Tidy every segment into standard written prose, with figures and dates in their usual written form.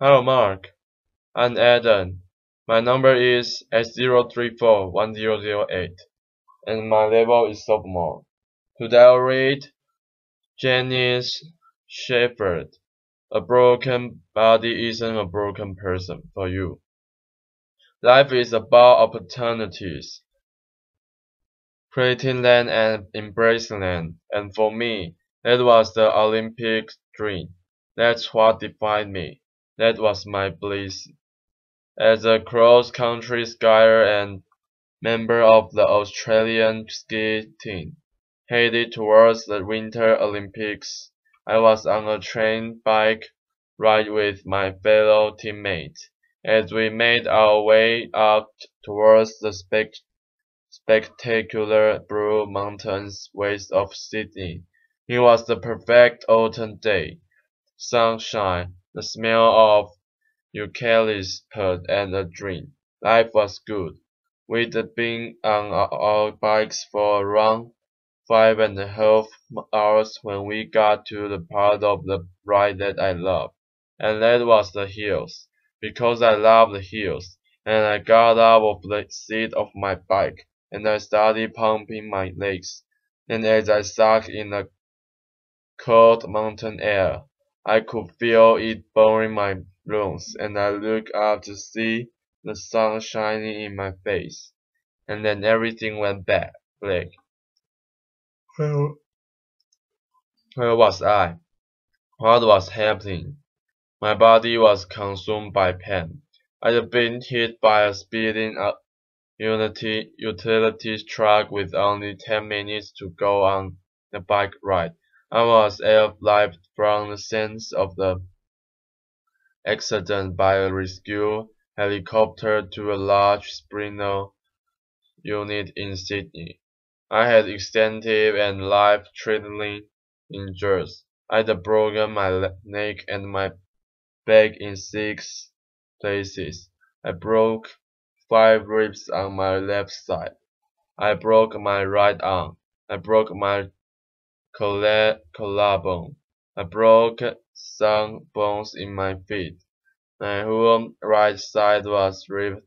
Hello, Mark. I'm Adam. My number is S0341008, and my level is sophomore. Today I'll read Janice Shepherd. A broken body isn't a broken person for you. Life is about opportunities, creating them and embracing them. And for me, that was the Olympic dream. That's what defined me. That was my bliss. As a cross-country skier and member of the Australian ski team, headed towards the Winter Olympics, I was on a train bike ride with my fellow teammates. As we made our way up towards the spectacular Blue Mountains west of Sydney, it was the perfect autumn day. Sunshine, the smell of eucalyptus and a drink. Life was good. We'd been on our bikes for around 5.5 hours when we got to the part of the ride that I loved, and that was the hills. Because I love the hills, and I got out of the seat of my bike, and I started pumping my legs. And as I sucked in the cold mountain air, I could feel it burning my lungs, and I looked up to see the sun shining in my face. And then everything went black. Where, where was I? What was happening? My body was consumed by pain. I had been hit by a speeding utility truck with only 10 minutes to go on the bike ride. I was airlifted from the scene of the accident by a rescue helicopter to a large spinal unit in Sydney. I had extensive and life-threatening injuries. I had broken my neck and my back in 6 places. I broke 5 ribs on my left side. I broke my right arm. I broke my collarbone. I broke some bones in my feet. My whole right side was ripped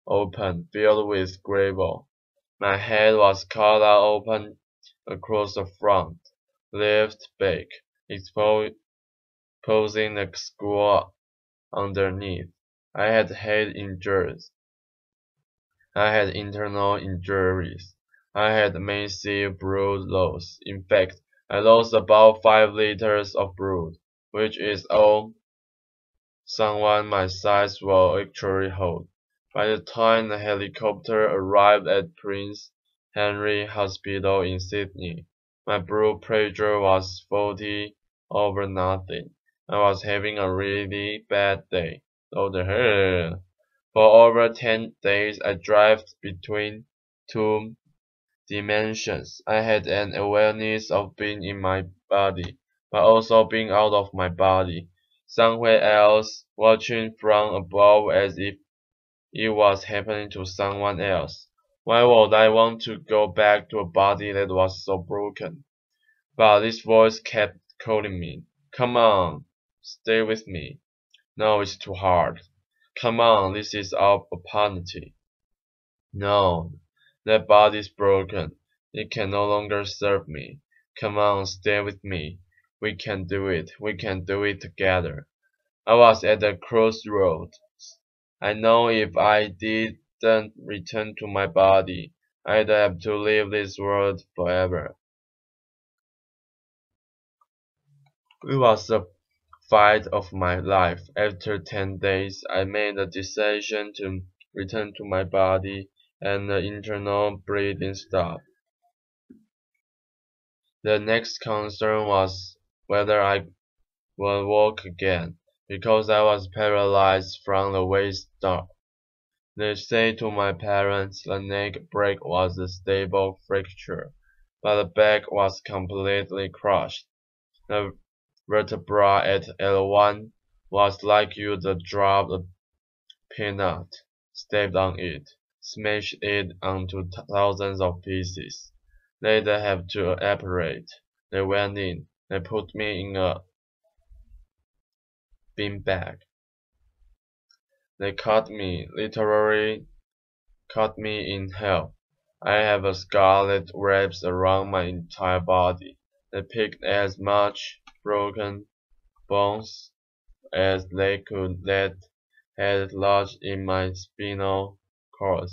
open, filled with gravel. My head was cut out open across the front, left back, exposing the skull underneath. I had head injuries. I had internal injuries. I had massive blood loss. In fact, I lost about 5 liters of blood, which is all someone my size will actually hold. By the time the helicopter arrived at Prince Henry Hospital in Sydney, my blood pressure was 40 over nothing. I was having a really bad day. For over 10 days I drove between two dimensions. I had an awareness of being in my body, but also being out of my body, somewhere else, watching from above as if it was happening to someone else. Why would I want to go back to a body that was so broken? But this voice kept calling me. Come on, stay with me. No, it's too hard. Come on, this is our opportunity. No, that body's broken. It can no longer serve me. Come on, stay with me. We can do it. We can do it together. I was at a crossroads. I know if I didn't return to my body, I'd have to leave this world forever. It was the fight of my life. After 10 days, I made the decision to return to my body, and the internal bleeding stopped. The next concern was whether I would walk again, because I was paralyzed from the waist down. They say to my parents the neck break was a stable fracture, but the back was completely crushed. The vertebra at L1 was like you'd dropped a peanut, stepped on it, smashed it onto thousands of pieces. They'd have to operate. They went in. They put me in a beanbag. They cut me, literally cut me in half. I have a scarlet wraps around my entire body. They picked as much broken bones as they could that had lodged in my spinal cord.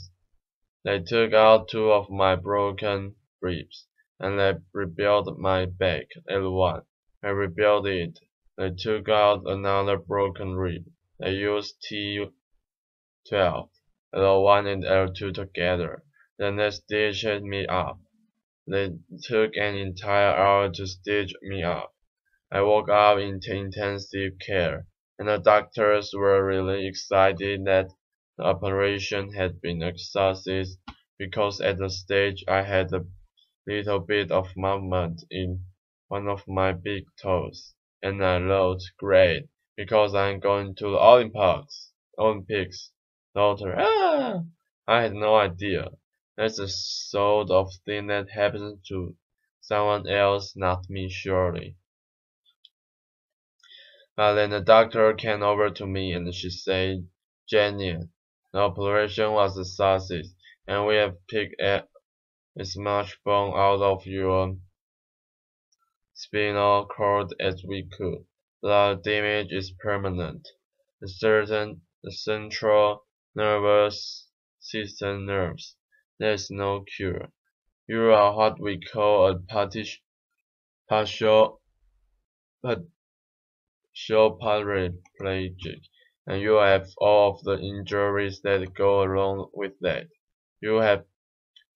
They took out two of my broken ribs, and they rebuilt my back at one. I rebuilt it. They took out another broken rib. They used T12, L1 and L2 together. Then they stitched me up. They took an entire hour to stitch me up. I woke up in intensive care, and the doctors were really excited that the operation had been a success because at the stage I had a little bit of movement in one of my big toes, and I wrote, "Great, because I'm going to the Olympics." Daughter, ah! I had no idea. That's the sort of thing that happens to someone else, not me, surely. But then the doctor came over to me and she said, "Janine, the operation was a success, and we have picked as much bone out of your spinal cord as we could. The damage is permanent. The central nervous system nerves. There is no cure. You are what we call a partial paraplegic, and you have all of the injuries that go along with that. You have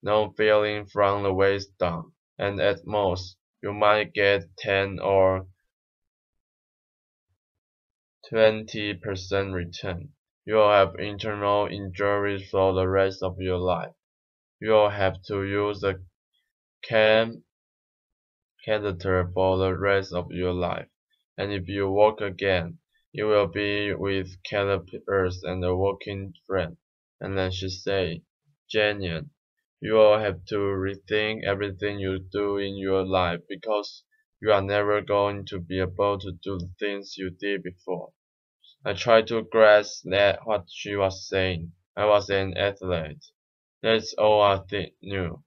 no feeling from the waist down, and at most, you might get 10 or 20% return. You'll have internal injuries for the rest of your life. You'll have to use a cam catheter for the rest of your life. And if you walk again, you will be with caterpillars and a walking frame." And then she said, "Janine, you will have to rethink everything you do in your life because you are never going to be able to do the things you did before." I tried to grasp that what she was saying. I was an athlete. That's all I knew.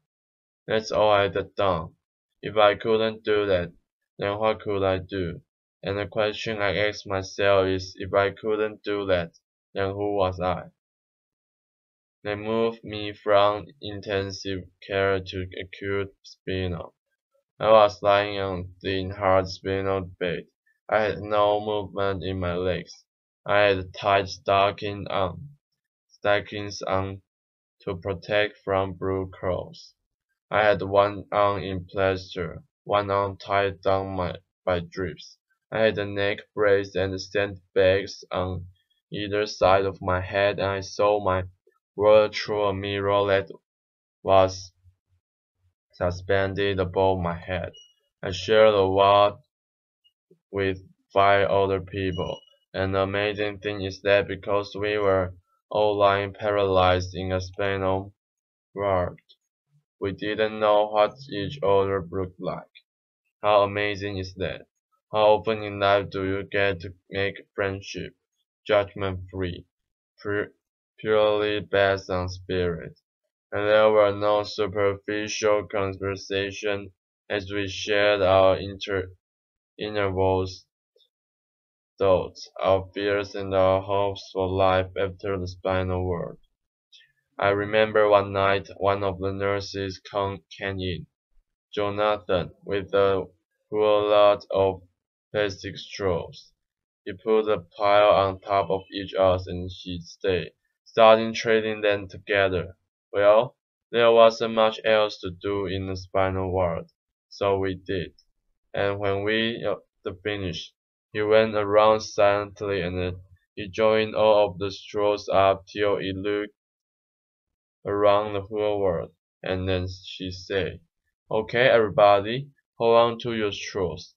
That's all I'd done. If I couldn't do that, then what could I do? And the question I asked myself is, if I couldn't do that, then who was I? They moved me from intensive care to acute spinal. I was lying on the hard spinal bed. I had no movement in my legs. I had tied stockings on to protect from blue clothes. I had one arm in plaster, one arm tied down by drips. I had a neck brace and sandbags on either side of my head, and I saw my world through a mirror that was suspended above my head. I shared a ward with 5 other people, and the amazing thing is that because we were all lying paralyzed in a spinal ward, we didn't know what each other looked like. How amazing is that? How often in life do you get to make friendship judgment-free, purely based on spirit? And there were no superficial conversation as we shared our innermost thoughts, our fears and our hopes for life after the spinal ward. I remember one night one of the nurses came in, Jonathan, with a whole lot of plastic straws. He put a pile on top of each us and she stayed, starting trading them together. Well, there wasn't much else to do in the spinal ward, so we did. And when we finished, he went around silently and he joined all of the straws up till it looked around the whole world. And then she said, "Okay, everybody, hold on to your straws."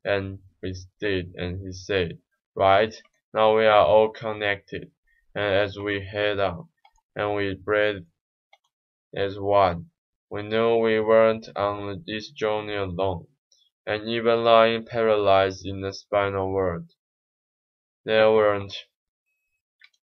And we did, and he said, "Right, now we are all connected." And as we head on, and we breathed as one, we knew we weren't on this journey alone. And even lying paralyzed in the spinal world, there weren't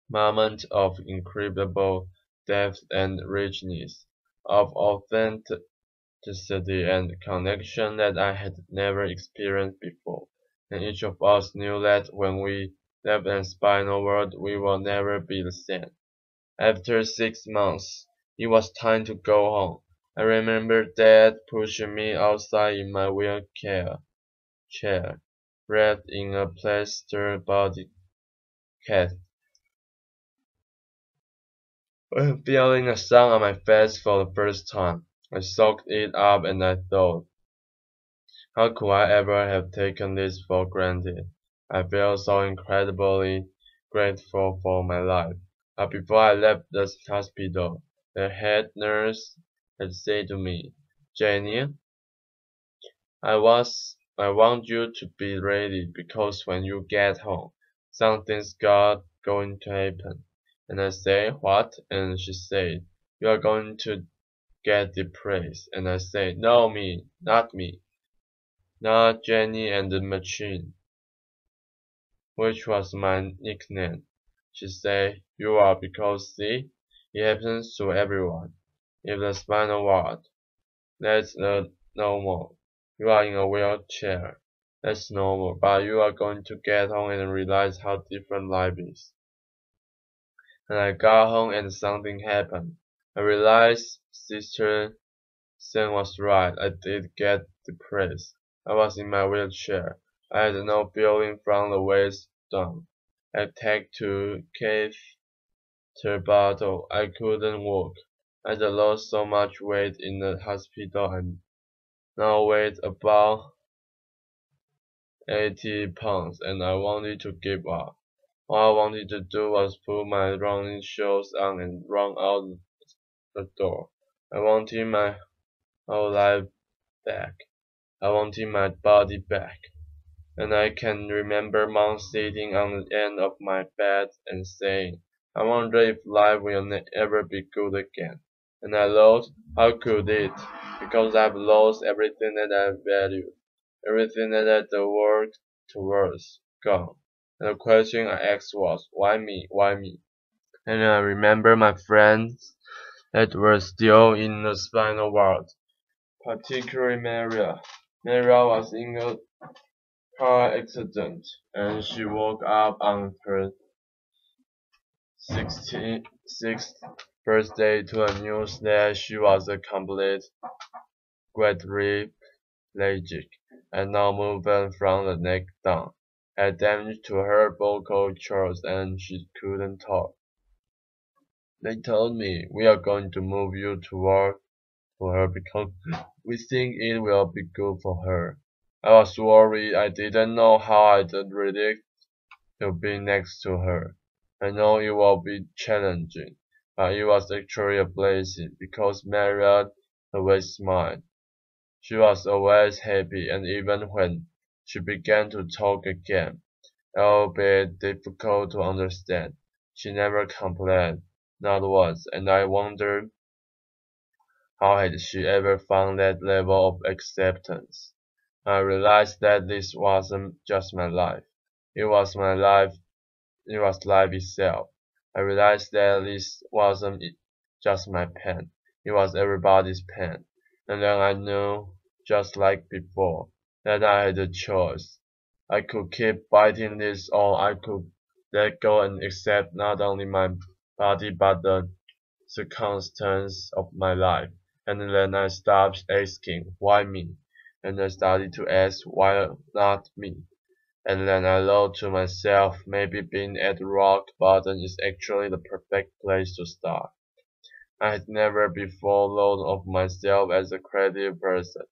moment of incredible depth and richness, of authenticity and connection that I had never experienced before. And each of us knew that when we left the spinal world, we will never be the same. After 6 months, it was time to go home. I remember Dad pushing me outside in my wheelchair chair, wrapped in a plaster body cast. Feeling the sun on my face for the first time, I soaked it up and I thought, how could I ever have taken this for granted? I felt so incredibly grateful for my life. But before I left the hospital, the head nurse had said to me, Janine, I want you to be ready because when you get home, something's going to happen. And I said, what? And she said, you are going to get depressed. And I said, no, not me, not Jenny and the machine, which was my nickname. She said, you are because see, it happens to everyone. If the spinal ward, that's normal. You are in a wheelchair. That's normal, but you are going to get home and realize how different life is. And I got home and something happened. I realized Sister Sen was right. I did get depressed. I was in my wheelchair. I had no feeling from the waist down. I take to cave bottle. I couldn't walk. I had lost so much weight in the hospital and now weighed about 80 pounds and I wanted to give up. All I wanted to do was put my running shoes on and run out the door. I wanted my whole life back. I wanted my body back. And I can remember Mom sitting on the end of my bed and saying, I wonder if life will ever be good again. And I thought, how could it? Because I've lost everything that I valued, everything that I had worked towards, gone. And the question I asked was, why me? Why me? And I remember my friends that were still in the spinal ward, particularly Maria. Maria was in a car accident, and she woke up on her 66th birthday to the news that she was a complete quadriplegic and no movement from the neck down, had damage to her vocal cords and she couldn't talk. They told me, we are going to move you to work for her because we think it will be good for her. I was worried. I didn't know how I'd react to be next to her. I know it will be challenging, but it was actually a blessing because Marriott always smiled. She was always happy, and even when she began to talk again, albeit difficult to understand, she never complained, not once, and I wondered how had she ever found that level of acceptance. I realized that this wasn't just my life. It was my life. It was life itself. I realized that this wasn't just my pain. It was everybody's pain. And then I knew, just like before, that I had a choice. I could keep fighting this or I could let go and accept not only my body but the circumstance of my life. And then I stopped asking, why me? And I started to ask, why not me? And then I thought to myself, maybe being at rock bottom is actually the perfect place to start. I had never before thought of myself as a creative person.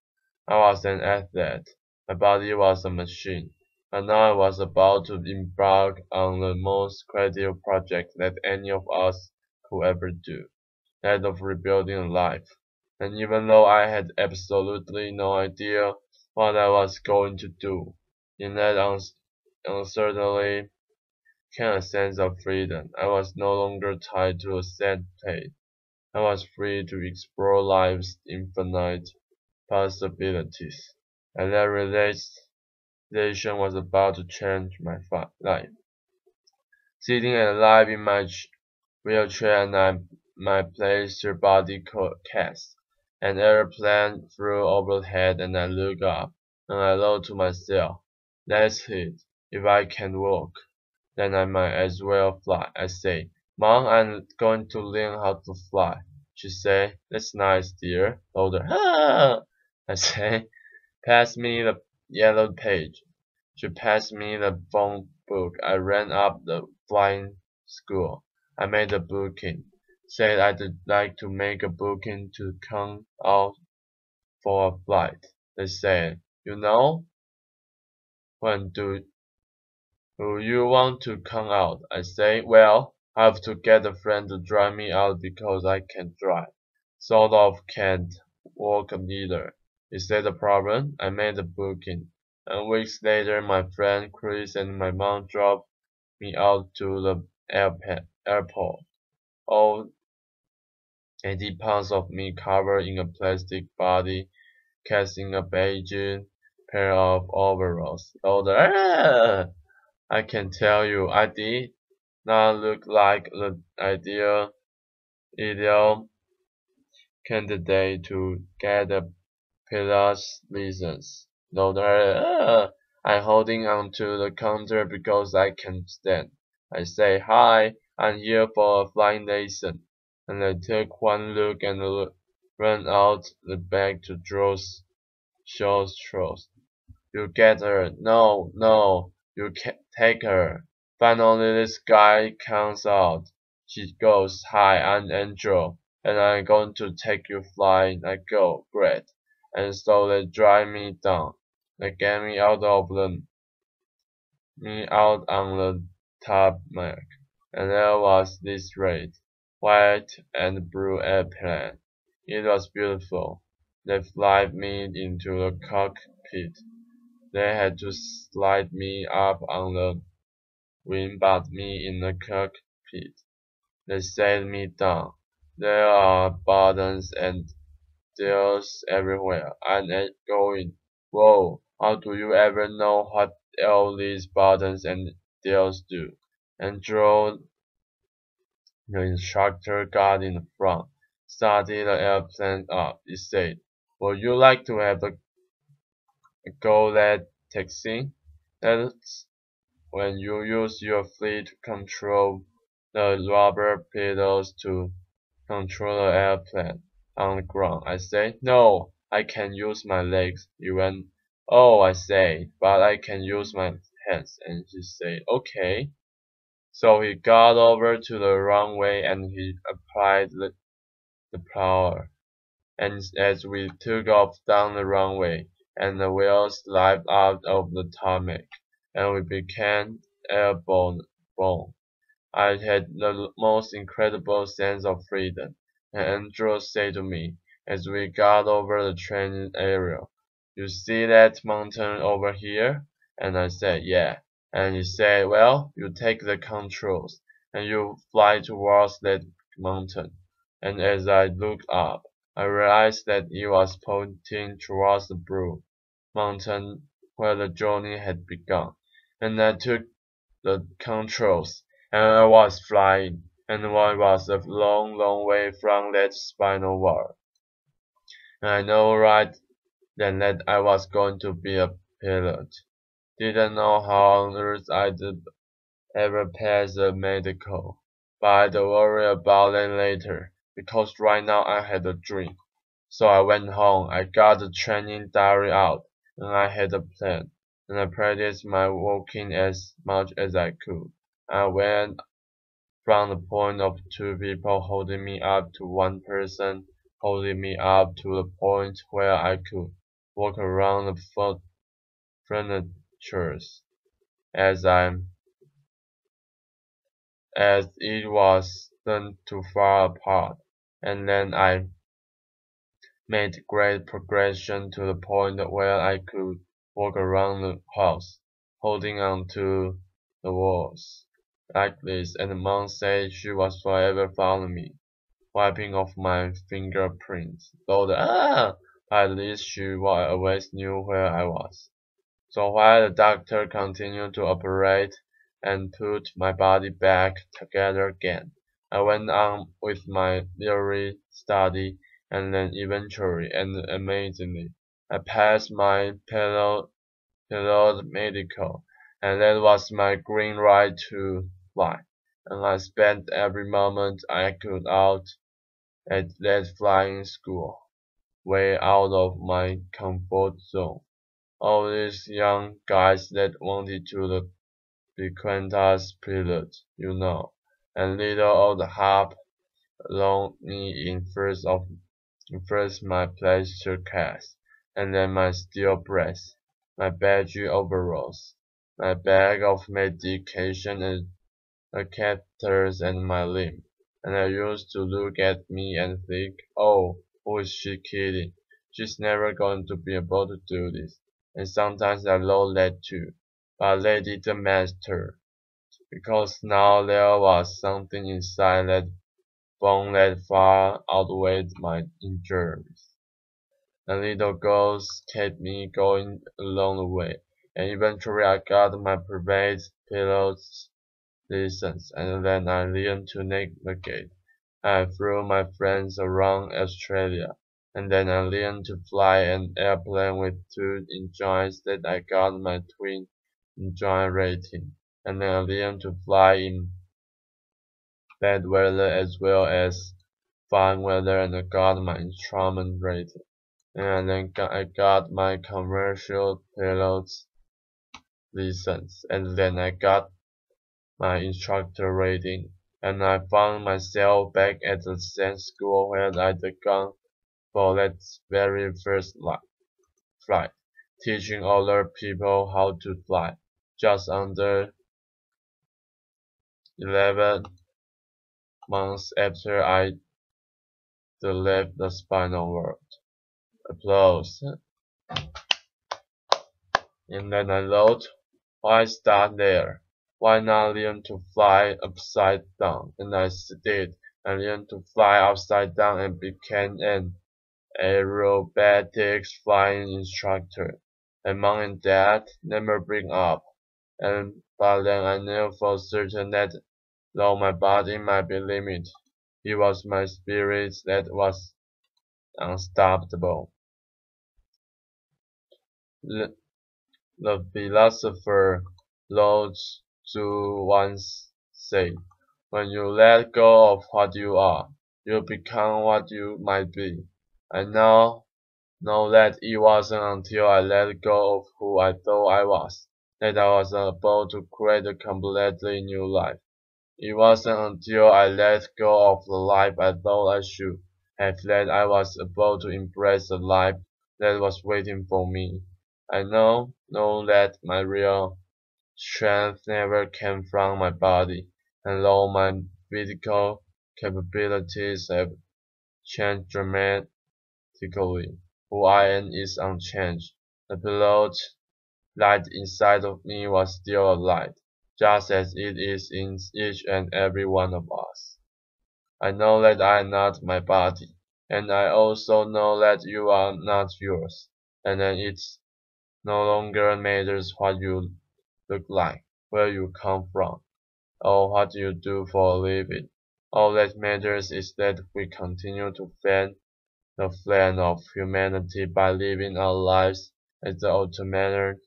I was an athlete. My body was a machine. And now I was about to embark on the most creative project that any of us could ever do, that of rebuilding a life. And even though I had absolutely no idea what I was going to do, in that uncertainty came a sense of freedom. I was no longer tied to a set fate. I was free to explore life's infinite possibilities. And that realization was about to change my life. sitting alive in my wheelchair, and my plaster body cast. An airplane flew overhead, and I looked up, and I thought to myself, that's it. If I can walk, then I might as well fly. I say, Mom, I'm going to learn how to fly. She say, that's nice, dear. Louder. Ah! I say, pass me the yellow page. She passed me the phone book. I ran up the flying school. I made a booking. Said I'd like to make a booking to come out for a flight. They said, when do you want to come out? I say, well, I have to get a friend to drive me out because I can't drive. Sort of can't walk either. Is that a problem? I made a booking. And weeks later, my friend Chris and my mom dropped me out to the airport. All 80 pounds of me covered in a plastic body, casting a beige pair of overalls. I can tell you, I did not look like the ideal candidate to get a pilot's license. I'm holding on to the counter because I can't stand. I say, hi, I'm here for a flying lesson. And I take one look and run out the back to Joe's short straws. You get her. No, no, you can't take her. Finally, this guy comes out. She goes, hi, I'm Angel, and I'm going to take you flying. I go, great. And so they drive me down. They get me out on the tarmac, and there was this red, white, and blue airplane. It was beautiful. They fly me into the cockpit. They had to slide me up on the wing, but me in the cockpit. They set me down. There are buttons and dials everywhere. I'm going, whoa, how do you ever know what all these buttons and dials do? And Joe, the instructor, got in the front, started the airplane up. He said, would you like to have a go at taxiing? That's when you use your feet to control the rubber pedals to control the airplane on the ground. I say, no, I can use my legs. He went, oh, I say, but I can use my hands. And she said, okay. So he got over to the runway and he applied the power. And as we took off down the runway, and the wheels slipped out of the tarmac, and we became airborne. I had the most incredible sense of freedom, and Andrew said to me, as we got over the training area, you see that mountain over here? And I said, yeah. And he said, well, you take the controls, and you fly towards that mountain. And as I looked up, I realized that he was pointing towards the blue mountain where the journey had begun. And I took the controls, and I was flying, and I was a long, long way from that spinal wall. And I know right then that I was going to be a pilot. Didn't know how on earth I'd ever pass the medical, but I'd worry about it later, because right now I had a dream. So I went home, I got the training diary out, and I had a plan, and I practiced my walking as much as I could. I went from the point of two people holding me up to one person holding me up to the point where I could walk around the furnitures as as it was not too far apart, and then I made great progression to the point where I could walk around the house, holding on to the walls like this, and Mom said she was forever following me, wiping off my fingerprints. Though at least she always knew where I was. So while the doctor continued to operate, and put my body back together again. I went on with my literary study, and then eventually and amazingly, I passed my medical, and that was my green light to fly. And I spent every moment I could out at that flying school, way out of my comfort zone. All these young guys that wanted to be Qantas pilots, and little old Hop along me in first my pleasure cast, and then my steel breast, my baggy overalls, my bag of medication and catheters and my limb. And I used to look at me and think, oh, who is she kidding? She's never going to be able to do this. And sometimes I thought that too. But they didn't matter, because now there was something inside that bone that far outweighed my injuries. The little girls kept me going along the way, and eventually I got my private pilot's license, and then I learned to navigate. I flew my friends around Australia, and then I learned to fly an airplane with two engines that I got my twin engine rating, and then I learned to fly in bad weather as well as fine weather, and I got my instrument rating. And then I got my commercial pilot's license, and then I got my instructor rating, and I found myself back at the same school where I'd gone for that very first flight, teaching other people how to fly, just under 11 months after I left the spinal world. Applause. And then I thought, why start there? Why not learn to fly upside down? And I did. I learned to fly upside down and became an aerobatics flying instructor. And mom and dad never bring up. But then I knew for certain that though my body might be limited, it was my spirit that was unstoppable. The philosopher Lao Tzu once said, when you let go of what you are, you become what you might be. I now know that it wasn't until I let go of who I thought I was that I was able to create a completely new life. It wasn't until I let go of the life I thought I should have that I was able to embrace the life that was waiting for me. I know that my real strength never came from my body, and though my physical capabilities have changed dramatically, who I am is unchanged. The pilot light inside of me was still a light, just as it is in each and every one of us. I know that I am not my body, and I also know that you are not yours, and that it no longer matters what you look like, where you come from, or what you do for a living. All that matters is that we continue to fan the flame of humanity by living our lives as the ultimate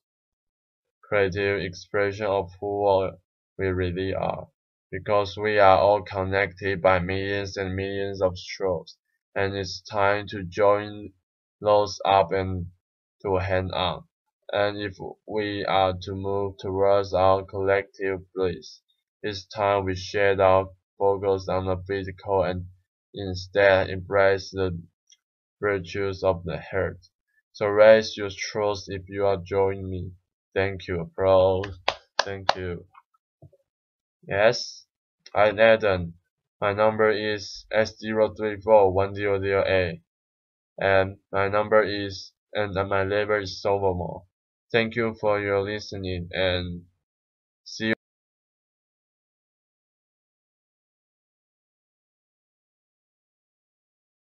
creative expression of who we really are. Because we are all connected by millions and millions of strokes, and it's time to join those up and to hang on. And if we are to move towards our collective bliss, it's time we shed our focus on the physical and instead embrace the virtues of the heart. So raise your trust if you are joining me. Thank you, bro. Thank you. Yes, I'm Adam. My number is S034100A. And my label is Solomon. Thank you for your listening and see you.